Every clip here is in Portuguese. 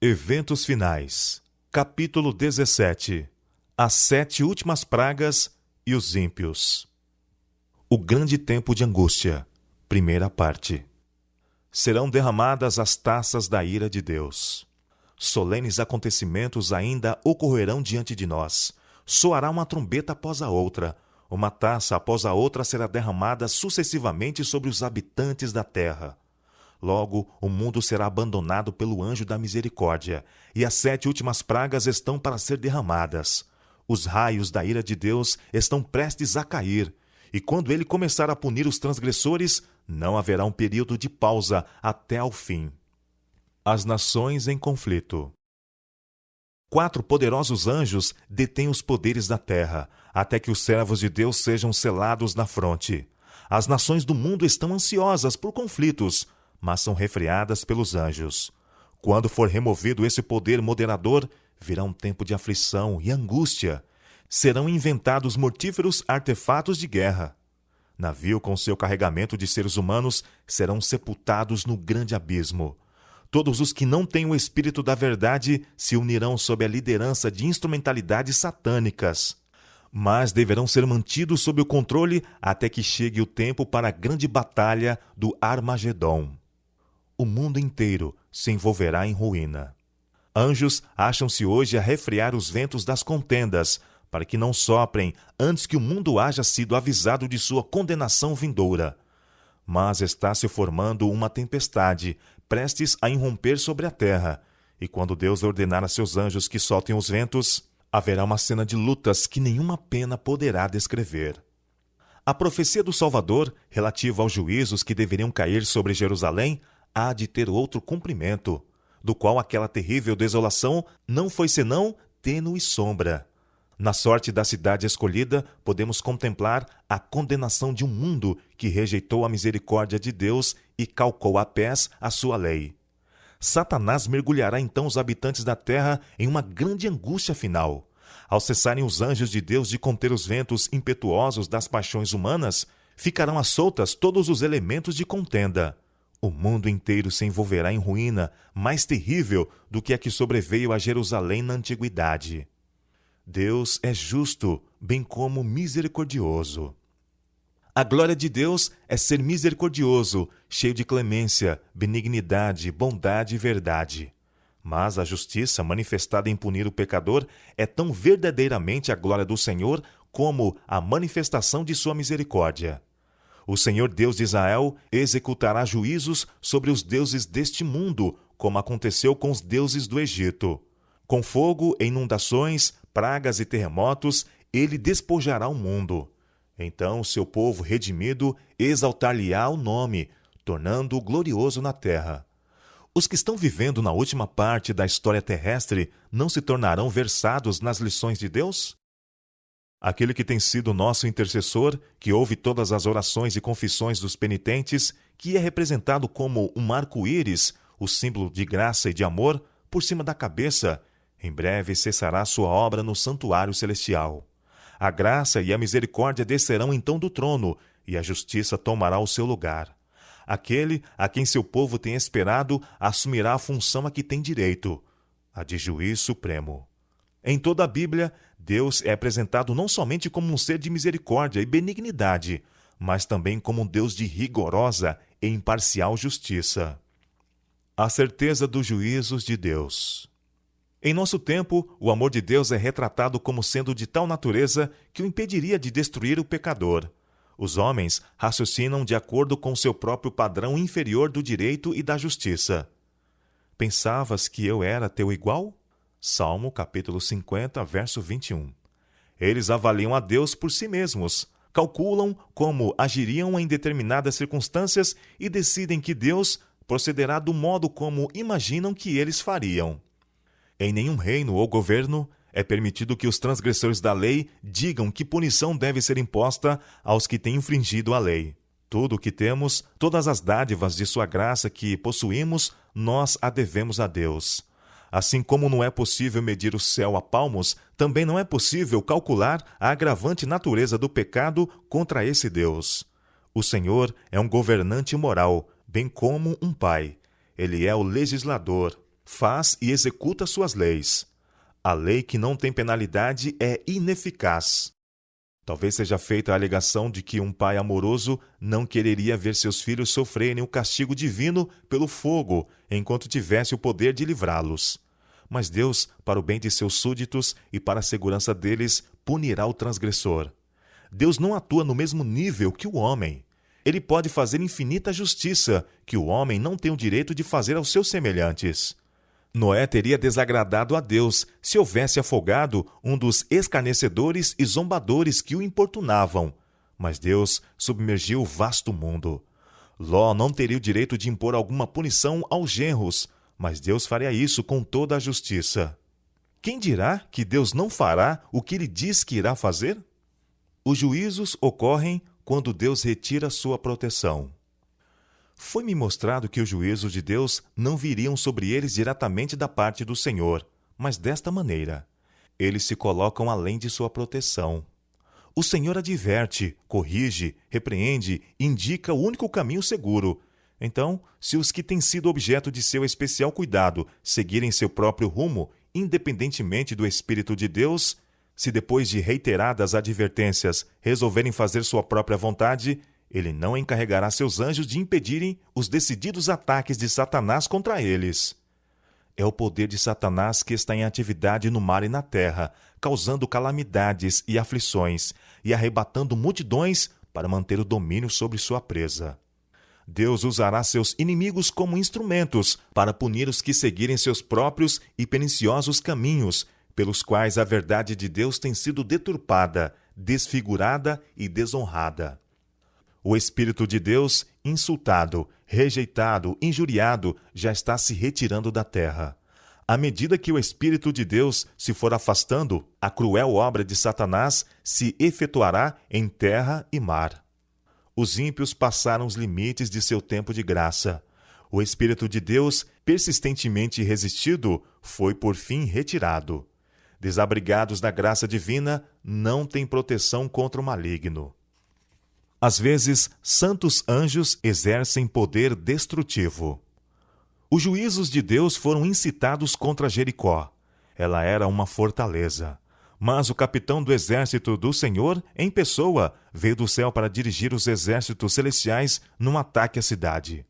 Eventos finais. Capítulo 17. As 7 últimas pragas e os ímpios. O grande tempo de angústia. Primeira parte. Serão derramadas as taças da ira de Deus. Solenes acontecimentos ainda ocorrerão diante de nós. Soará uma trombeta após a outra. Uma taça após a outra será derramada sucessivamente sobre os habitantes da terra. Logo, o mundo será abandonado pelo anjo da misericórdia, e as 7 últimas pragas estão para ser derramadas. Os raios da ira de Deus estão prestes a cair, e quando ele começar a punir os transgressores, não haverá um período de pausa até ao fim. As nações em conflito. 4 poderosos anjos detêm os poderes da terra, até que os servos de Deus sejam selados na fronte. As nações do mundo estão ansiosas por conflitos, mas são refreadas pelos anjos. Quando for removido esse poder moderador, virá um tempo de aflição e angústia. Serão inventados mortíferos artefatos de guerra. Navio com seu carregamento de seres humanos serão sepultados no grande abismo. Todos os que não têm o espírito da verdade se unirão sob a liderança de instrumentalidades satânicas, mas deverão ser mantidos sob o controle até que chegue o tempo para a grande batalha do Armagedom. O mundo inteiro se envolverá em ruína. Anjos acham-se hoje a refrear os ventos das contendas, para que não soprem antes que o mundo haja sido avisado de sua condenação vindoura. Mas está se formando uma tempestade, prestes a irromper sobre a terra, e quando Deus ordenar a seus anjos que soltem os ventos, haverá uma cena de lutas que nenhuma pena poderá descrever. A profecia do Salvador, relativa aos juízos que deveriam cair sobre Jerusalém, há de ter outro cumprimento, do qual aquela terrível desolação não foi senão tênue sombra. Na sorte da cidade escolhida, podemos contemplar a condenação de um mundo que rejeitou a misericórdia de Deus e calcou a pés a sua lei. Satanás mergulhará então os habitantes da terra em uma grande angústia final. Ao cessarem os anjos de Deus de conter os ventos impetuosos das paixões humanas, ficarão às soltas todos os elementos de contenda. O mundo inteiro se envolverá em ruína mais terrível do que a que sobreveio a Jerusalém na antiguidade. Deus é justo, bem como misericordioso. A glória de Deus é ser misericordioso, cheio de clemência, benignidade, bondade e verdade. Mas a justiça manifestada em punir o pecador é tão verdadeiramente a glória do Senhor como a manifestação de sua misericórdia. O Senhor Deus de Israel executará juízos sobre os deuses deste mundo, como aconteceu com os deuses do Egito. Com fogo, inundações, pragas e terremotos, ele despojará o mundo. Então seu povo redimido exaltar-lhe-á o nome, tornando-o glorioso na terra. Os que estão vivendo na última parte da história terrestre não se tornarão versados nas lições de Deus? Aquele que tem sido nosso intercessor, que ouve todas as orações e confissões dos penitentes, que é representado como um arco-íris, o símbolo de graça e de amor, por cima da cabeça, em breve cessará sua obra no santuário celestial. A graça e a misericórdia descerão então do trono, e a justiça tomará o seu lugar. Aquele a quem seu povo tem esperado assumirá a função a que tem direito, a de juiz supremo. Em toda a Bíblia, Deus é apresentado não somente como um ser de misericórdia e benignidade, mas também como um Deus de rigorosa e imparcial justiça. A certeza dos juízos de Deus. Em nosso tempo, o amor de Deus é retratado como sendo de tal natureza que o impediria de destruir o pecador. Os homens raciocinam de acordo com seu próprio padrão inferior do direito e da justiça. Pensavas que eu era teu igual? Salmo capítulo 50, verso 21. Eles avaliam a Deus por si mesmos, calculam como agiriam em determinadas circunstâncias e decidem que Deus procederá do modo como imaginam que eles fariam. Em nenhum reino ou governo é permitido que os transgressores da lei digam que punição deve ser imposta aos que têm infringido a lei. Tudo o que temos, todas as dádivas de sua graça que possuímos, nós a devemos a Deus. Assim como não é possível medir o céu a palmos, também não é possível calcular a agravante natureza do pecado contra esse Deus. O Senhor é um governante moral, bem como um pai. Ele é o legislador. faz e executa suas leis. A lei que não tem penalidade é ineficaz. Talvez seja feita a alegação de que um pai amoroso não quereria ver seus filhos sofrerem o castigo divino pelo fogo, enquanto tivesse o poder de livrá-los. Mas Deus, para o bem de seus súditos e para a segurança deles, punirá o transgressor. Deus não atua no mesmo nível que o homem. Ele pode fazer infinita justiça, que o homem não tem o direito de fazer aos seus semelhantes. Noé teria desagradado a Deus se houvesse afogado um dos escarnecedores e zombadores que o importunavam. Mas Deus submergiu o vasto mundo. Ló não teria o direito de impor alguma punição aos genros, mas Deus faria isso com toda a justiça. Quem dirá que Deus não fará o que ele diz que irá fazer? Os juízos ocorrem quando Deus retira sua proteção. Foi-me mostrado que os juízos de Deus não viriam sobre eles diretamente da parte do Senhor, mas desta maneira. Eles se colocam além de sua proteção. O Senhor adverte, corrige, repreende e indica o único caminho seguro. Então, se os que têm sido objeto de seu especial cuidado seguirem seu próprio rumo, independentemente do Espírito de Deus, se depois de reiteradas advertências resolverem fazer sua própria vontade, ele não encarregará seus anjos de impedirem os decididos ataques de Satanás contra eles. É o poder de Satanás que está em atividade no mar e na terra, causando calamidades e aflições, e arrebatando multidões para manter o domínio sobre sua presa. Deus usará seus inimigos como instrumentos para punir os que seguirem seus próprios e perniciosos caminhos, pelos quais a verdade de Deus tem sido deturpada, desfigurada e desonrada. O Espírito de Deus, insultado, rejeitado, injuriado, já está se retirando da terra. À medida que o Espírito de Deus se for afastando, a cruel obra de Satanás se efetuará em terra e mar. Os ímpios passaram os limites de seu tempo de graça. O Espírito de Deus, persistentemente resistido, foi por fim retirado. Desabrigados da graça divina, não têm proteção contra o maligno. Às vezes, santos anjos exercem poder destrutivo. Os juízos de Deus foram incitados contra Jericó. Ela era uma fortaleza. Mas o capitão do exército do Senhor, em pessoa, veio do céu para dirigir os exércitos celestiais num ataque à cidade.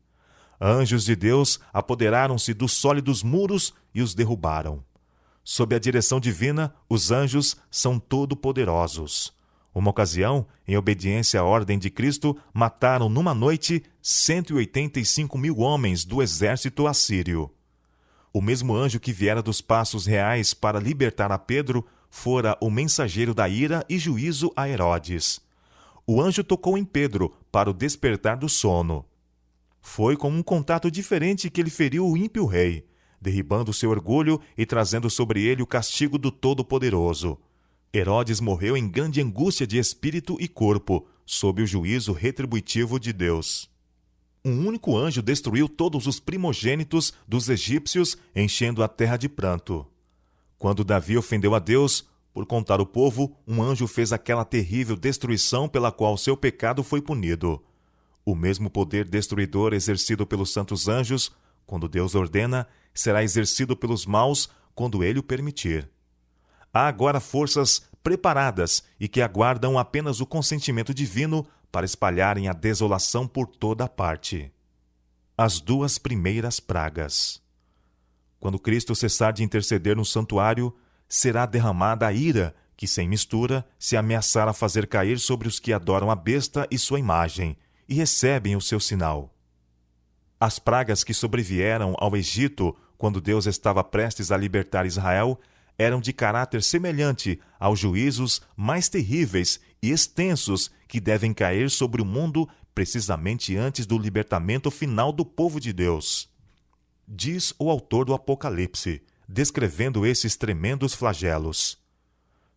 Anjos de Deus apoderaram-se dos sólidos muros e os derrubaram. Sob a direção divina, os anjos são todo-poderosos. Uma ocasião, em obediência à ordem de Cristo, mataram numa noite 185.000 homens do exército assírio. O mesmo anjo que viera dos passos reais para libertar a Pedro fora o mensageiro da ira e juízo a Herodes. O anjo tocou em Pedro para o despertar do sono. Foi com um contato diferente que ele feriu o ímpio rei, derribando seu orgulho e trazendo sobre ele o castigo do Todo-Poderoso. Herodes morreu em grande angústia de espírito e corpo, sob o juízo retributivo de Deus. Um único anjo destruiu todos os primogênitos dos egípcios, enchendo a terra de pranto. Quando Davi ofendeu a Deus, por contar o povo, um anjo fez aquela terrível destruição pela qual seu pecado foi punido. O mesmo poder destruidor exercido pelos santos anjos, quando Deus ordena, será exercido pelos maus quando ele o permitir. Há agora forças preparadas e que aguardam apenas o consentimento divino para espalharem a desolação por toda a parte. As duas primeiras pragas. Quando Cristo cessar de interceder no santuário, será derramada a ira que, sem mistura, se ameaçar a fazer cair sobre os que adoram a besta e sua imagem, e recebem o seu sinal. As pragas que sobrevieram ao Egito quando Deus estava prestes a libertar Israel eram de caráter semelhante aos juízos mais terríveis e extensos que devem cair sobre o mundo precisamente antes do libertamento final do povo de Deus. Diz o autor do Apocalipse, descrevendo esses tremendos flagelos: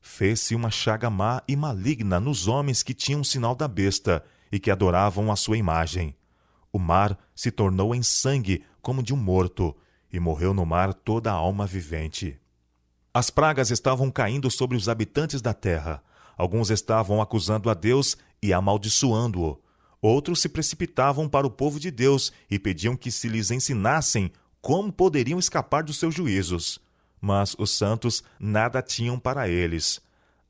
fez-se uma chaga má e maligna nos homens que tinham o sinal da besta e que adoravam a sua imagem. O mar se tornou em sangue como de um morto, e morreu no mar toda a alma vivente. As pragas estavam caindo sobre os habitantes da terra. Alguns estavam acusando a Deus e amaldiçoando-o. Outros se precipitavam para o povo de Deus e pediam que se lhes ensinassem como poderiam escapar dos seus juízos. Mas os santos nada tinham para eles.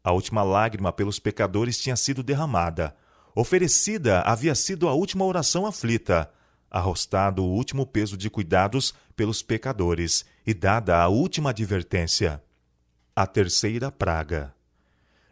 A última lágrima pelos pecadores tinha sido derramada. Oferecida havia sido a última oração aflita. Arrostado o último peso de cuidados pelos pecadores e dada a última advertência. A terceira praga.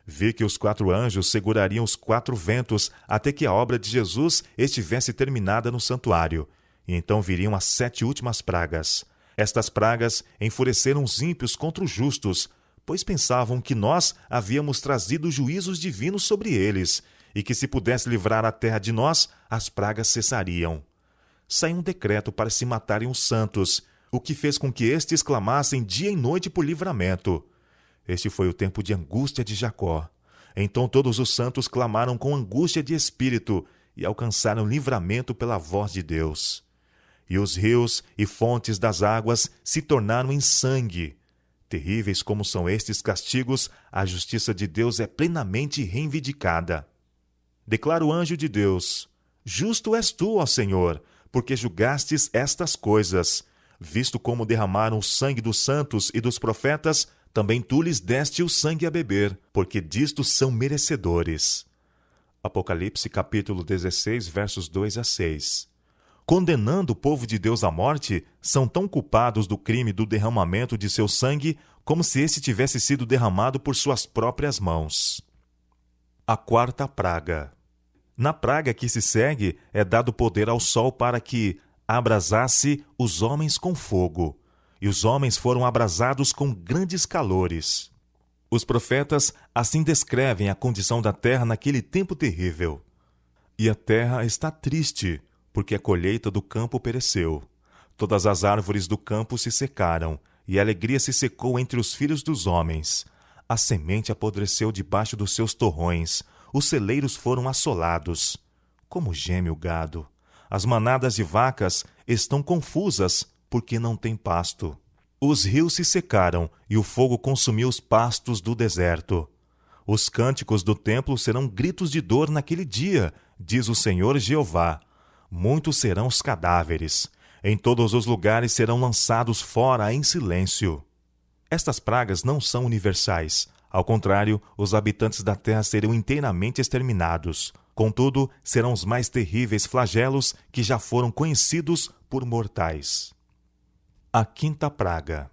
Vi que os 4 anjos segurariam os 4 ventos até que a obra de Jesus estivesse terminada no santuário, e então viriam as 7 últimas pragas. Estas pragas enfureceram os ímpios contra os justos, pois pensavam que nós havíamos trazido juízos divinos sobre eles, e que se pudesse livrar a terra de nós, as pragas cessariam. Saiu um decreto para se matarem os santos, o que fez com que estes clamassem dia e noite por livramento. Este foi o tempo de angústia de Jacó. Então todos os santos clamaram com angústia de espírito e alcançaram livramento pela voz de Deus. E os rios e fontes das águas se tornaram em sangue. Terríveis como são estes castigos, a justiça de Deus é plenamente reivindicada. Declara o anjo de Deus: Justo és tu, ó Senhor, porque julgastes estas coisas. Visto como derramaram o sangue dos santos e dos profetas, também tu lhes deste o sangue a beber, porque disto são merecedores. Apocalipse capítulo 16, versos 2 a 6. Condenando o povo de Deus à morte, são tão culpados do crime do derramamento de seu sangue como se esse tivesse sido derramado por suas próprias mãos. A quarta praga. Na praga que se segue, é dado poder ao sol para que abrasasse os homens com fogo, e os homens foram abrasados com grandes calores. Os profetas assim descrevem a condição da terra naquele tempo terrível. E a terra está triste, porque a colheita do campo pereceu. Todas as árvores do campo se secaram, e a alegria se secou entre os filhos dos homens. A semente apodreceu debaixo dos seus torrões, os celeiros foram assolados. Como geme o gado. As manadas de vacas estão confusas, porque não tem pasto. Os rios se secaram, e o fogo consumiu os pastos do deserto. Os cânticos do templo serão gritos de dor naquele dia, diz o Senhor Jeová. Muitos serão os cadáveres. Em todos os lugares serão lançados fora em silêncio. Estas pragas não são universais. Ao contrário, os habitantes da terra serão inteiramente exterminados. Contudo, serão os mais terríveis flagelos que já foram conhecidos por mortais. A quinta praga.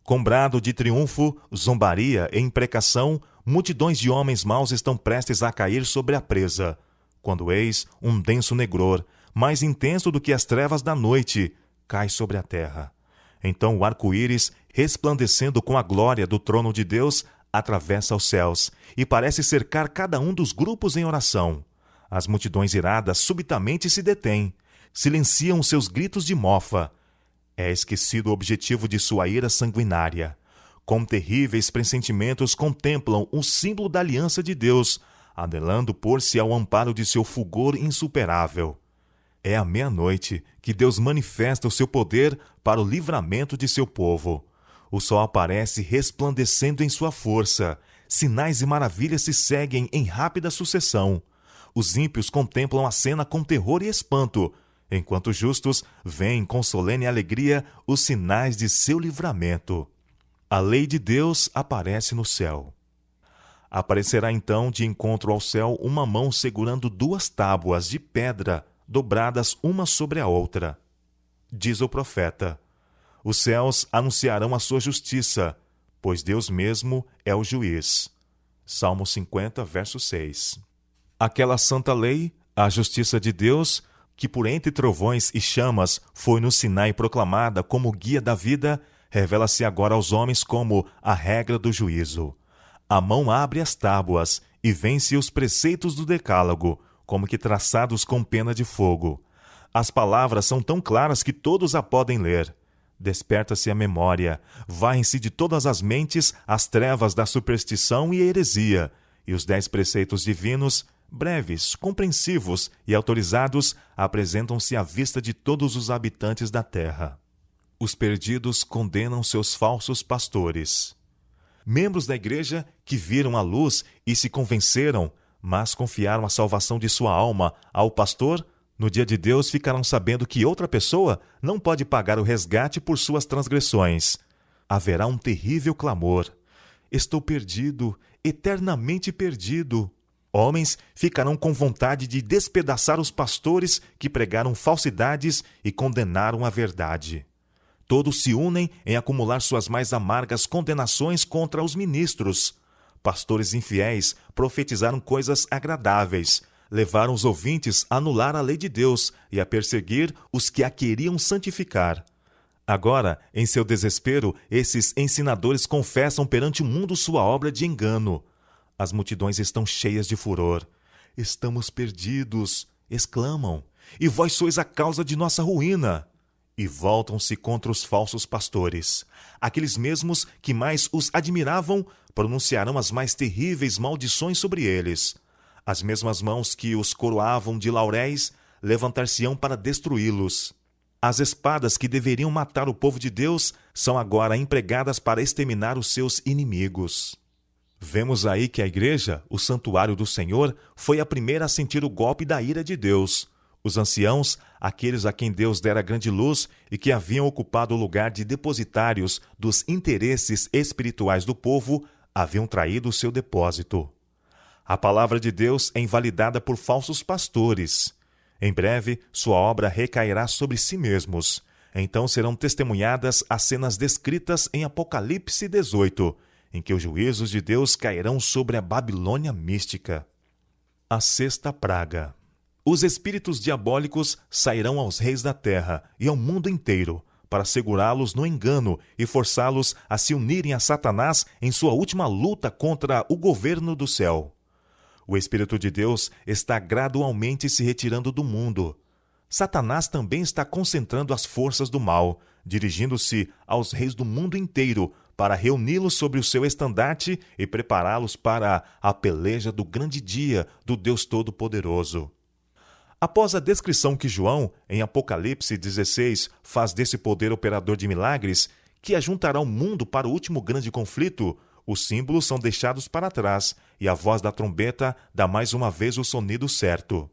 Com brado de triunfo, zombaria e imprecação, multidões de homens maus estão prestes a cair sobre a presa, quando eis um denso negror, mais intenso do que as trevas da noite, cai sobre a terra. Então o arco-íris, resplandecendo com a glória do trono de Deus, atravessa os céus e parece cercar cada um dos grupos em oração. As multidões iradas subitamente se detêm, silenciam seus gritos de mofa. É esquecido o objetivo de sua ira sanguinária. Com terríveis pressentimentos contemplam o símbolo da aliança de Deus, anelando pôr-se ao amparo de seu fulgor insuperável. É à meia-noite que Deus manifesta o seu poder para o livramento de seu povo. O sol aparece resplandecendo em sua força. Sinais e maravilhas se seguem em rápida sucessão. Os ímpios contemplam a cena com terror e espanto, enquanto os justos veem com solene alegria os sinais de seu livramento. A lei de Deus aparece no céu. Aparecerá então de encontro ao céu uma mão segurando 2 tábuas de pedra dobradas uma sobre a outra. Diz o profeta: os céus anunciarão a sua justiça, pois Deus mesmo é o juiz. Salmo 50, verso 6. Aquela santa lei, a justiça de Deus, que por entre trovões e chamas foi no Sinai proclamada como guia da vida, revela-se agora aos homens como a regra do juízo. A mão abre as tábuas e vence os preceitos do decálogo, como que traçados com pena de fogo. As palavras são tão claras que todos a podem ler. Desperta-se a memória, varrem-se de todas as mentes as trevas da superstição e a heresia, e os 10 preceitos divinos, breves, compreensivos e autorizados, apresentam-se à vista de todos os habitantes da terra. Os perdidos condenam seus falsos pastores. Membros da igreja que viram a luz e se convenceram, mas confiaram a salvação de sua alma ao pastor, No dia de Deus ficarão sabendo que outra pessoa não pode pagar o resgate por suas transgressões. Haverá um terrível clamor. Estou perdido, eternamente perdido. Homens ficarão com vontade de despedaçar os pastores que pregaram falsidades e condenaram a verdade. Todos se unem em acumular suas mais amargas condenações contra os ministros. Pastores infiéis profetizaram coisas agradáveis, levaram os ouvintes a anular a lei de Deus e a perseguir os que a queriam santificar. Agora, em seu desespero, esses ensinadores confessam perante o mundo sua obra de engano. As multidões estão cheias de furor. Estamos perdidos, exclamam, e vós sois a causa de nossa ruína. E voltam-se contra os falsos pastores. Aqueles mesmos que mais os admiravam pronunciarão as mais terríveis maldições sobre eles. As mesmas mãos que os coroavam de lauréis levantar-se-ão para destruí-los. As espadas que deveriam matar o povo de Deus são agora empregadas para exterminar os seus inimigos. Vemos aí que a igreja, o santuário do Senhor, foi a primeira a sentir o golpe da ira de Deus. Os anciãos, aqueles a quem Deus dera grande luz e que haviam ocupado o lugar de depositários dos interesses espirituais do povo, haviam traído o seu depósito. A palavra de Deus é invalidada por falsos pastores. Em breve, sua obra recairá sobre si mesmos. Então serão testemunhadas as cenas descritas em Apocalipse 18, em que os juízos de Deus cairão sobre a Babilônia mística. A sexta praga. Os espíritos diabólicos sairão aos reis da terra e ao mundo inteiro, para segurá-los no engano e forçá-los a se unirem a Satanás em sua última luta contra o governo do céu. O Espírito de Deus está gradualmente se retirando do mundo. Satanás também está concentrando as forças do mal, dirigindo-se aos reis do mundo inteiro para reuni-los sobre o seu estandarte e prepará-los para a peleja do grande dia do Deus Todo-Poderoso. Após a descrição que João, em Apocalipse 16, faz desse poder operador de milagres, que ajuntará o mundo para o último grande conflito, os símbolos são deixados para trás e a voz da trombeta dá mais uma vez o sonido certo.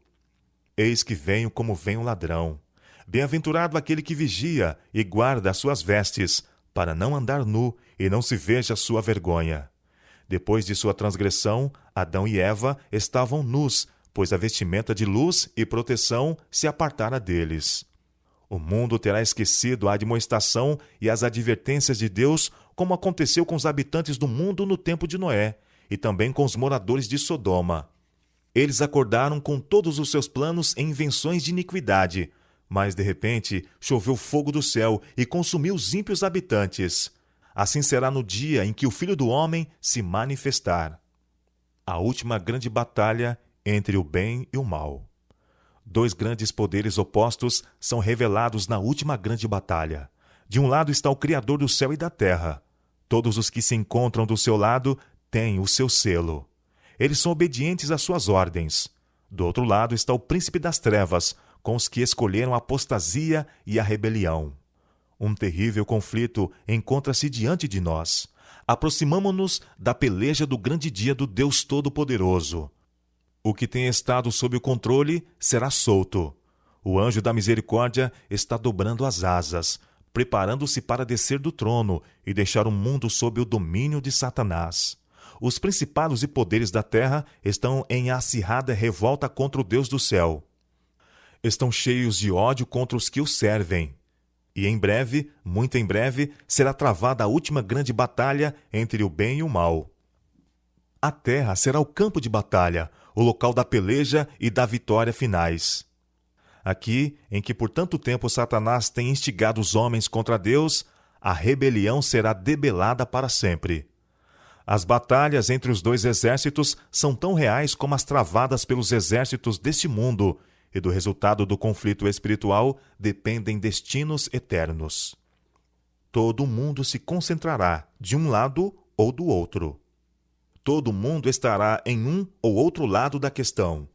Eis que venho como vem um ladrão. Bem-aventurado aquele que vigia e guarda as suas vestes, para não andar nu e não se veja sua vergonha. Depois de sua transgressão, Adão e Eva estavam nus, pois a vestimenta de luz e proteção se apartara deles. O mundo terá esquecido a admoestação e as advertências de Deus, como aconteceu com os habitantes do mundo no tempo de Noé, e também com os moradores de Sodoma. Eles acordaram com todos os seus planos e invenções de iniquidade, mas, de repente, choveu fogo do céu e consumiu os ímpios habitantes. Assim será no dia em que o Filho do Homem se manifestar. A última grande batalha entre o bem e o mal. Dois grandes poderes opostos são revelados na última grande batalha. De um lado está o Criador do céu e da terra. Todos os que se encontram do seu lado têm o seu selo. Eles são obedientes às suas ordens. Do outro lado está o príncipe das trevas, com os que escolheram a apostasia e a rebelião. Um terrível conflito encontra-se diante de nós. Aproximamo-nos da peleja do grande dia do Deus Todo-Poderoso. O que tem estado sob o controle será solto. O anjo da misericórdia está dobrando as asas, preparando-se para descer do trono e deixar o mundo sob o domínio de Satanás. Os principados e poderes da terra estão em acirrada revolta contra o Deus do céu. Estão cheios de ódio contra os que o servem. E em breve, muito em breve, será travada a última grande batalha entre o bem e o mal. A terra será o campo de batalha, o local da peleja e da vitória finais. Aqui, em que por tanto tempo Satanás tem instigado os homens contra Deus, a rebelião será debelada para sempre. As batalhas entre os dois exércitos são tão reais como as travadas pelos exércitos deste mundo, e do resultado do conflito espiritual dependem destinos eternos. Todo mundo se concentrará de um lado ou do outro. Todo mundo estará em um ou outro lado da questão.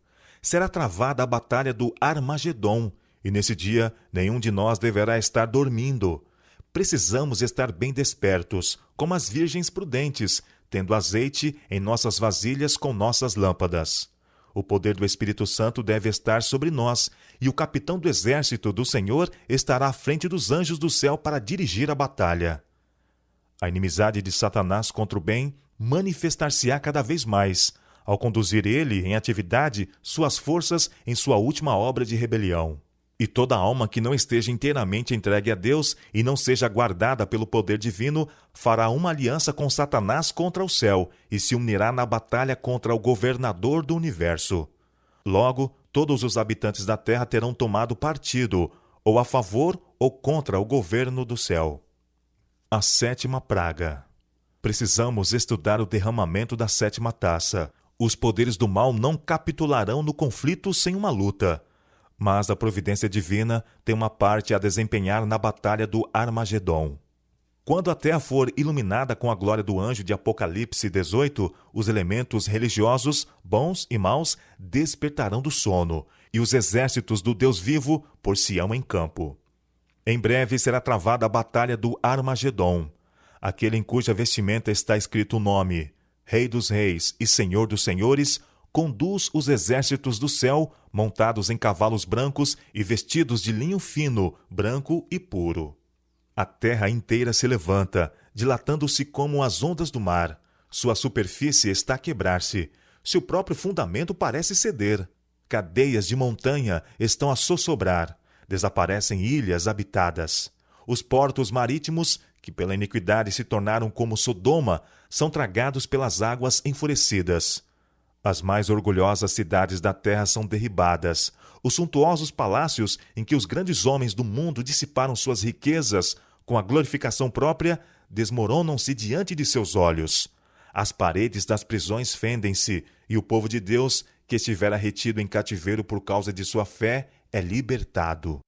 Será travada a batalha do Armagedom, e nesse dia nenhum de nós deverá estar dormindo. Precisamos estar bem despertos, como as virgens prudentes, tendo azeite em nossas vasilhas com nossas lâmpadas. O poder do Espírito Santo deve estar sobre nós, e o capitão do exército do Senhor estará à frente dos anjos do céu para dirigir a batalha. A inimizade de Satanás contra o bem manifestar-se-á cada vez mais, ao conduzir ele em atividade suas forças em sua última obra de rebelião. E toda alma que não esteja inteiramente entregue a Deus e não seja guardada pelo poder divino, fará uma aliança com Satanás contra o céu e se unirá na batalha contra o governador do universo. Logo, todos os habitantes da terra terão tomado partido, ou a favor ou contra o governo do céu. A sétima praga. Precisamos estudar o derramamento da sétima taça. Os poderes do mal não capitularão no conflito sem uma luta. Mas a providência divina tem uma parte a desempenhar na batalha do Armagedon. Quando a terra for iluminada com a glória do anjo de Apocalipse 18, os elementos religiosos, bons e maus, despertarão do sono, e os exércitos do Deus vivo por-se-ão em campo. Em breve será travada a batalha do Armagedon, aquele em cuja vestimenta está escrito o nome, Rei dos Reis e Senhor dos Senhores, conduz os exércitos do céu, montados em cavalos brancos e vestidos de linho fino, branco e puro. A terra inteira se levanta, dilatando-se como as ondas do mar. Sua superfície está a quebrar-se. Seu próprio fundamento parece ceder. Cadeias de montanha estão a sossobrar. Desaparecem ilhas habitadas. Os portos marítimos, que pela iniquidade se tornaram como Sodoma, são tragados pelas águas enfurecidas. As mais orgulhosas cidades da terra são derribadas. Os suntuosos palácios em que os grandes homens do mundo dissiparam suas riquezas com a glorificação própria desmoronam-se diante de seus olhos. As paredes das prisões fendem-se, e o povo de Deus, que estivera retido em cativeiro por causa de sua fé, é libertado.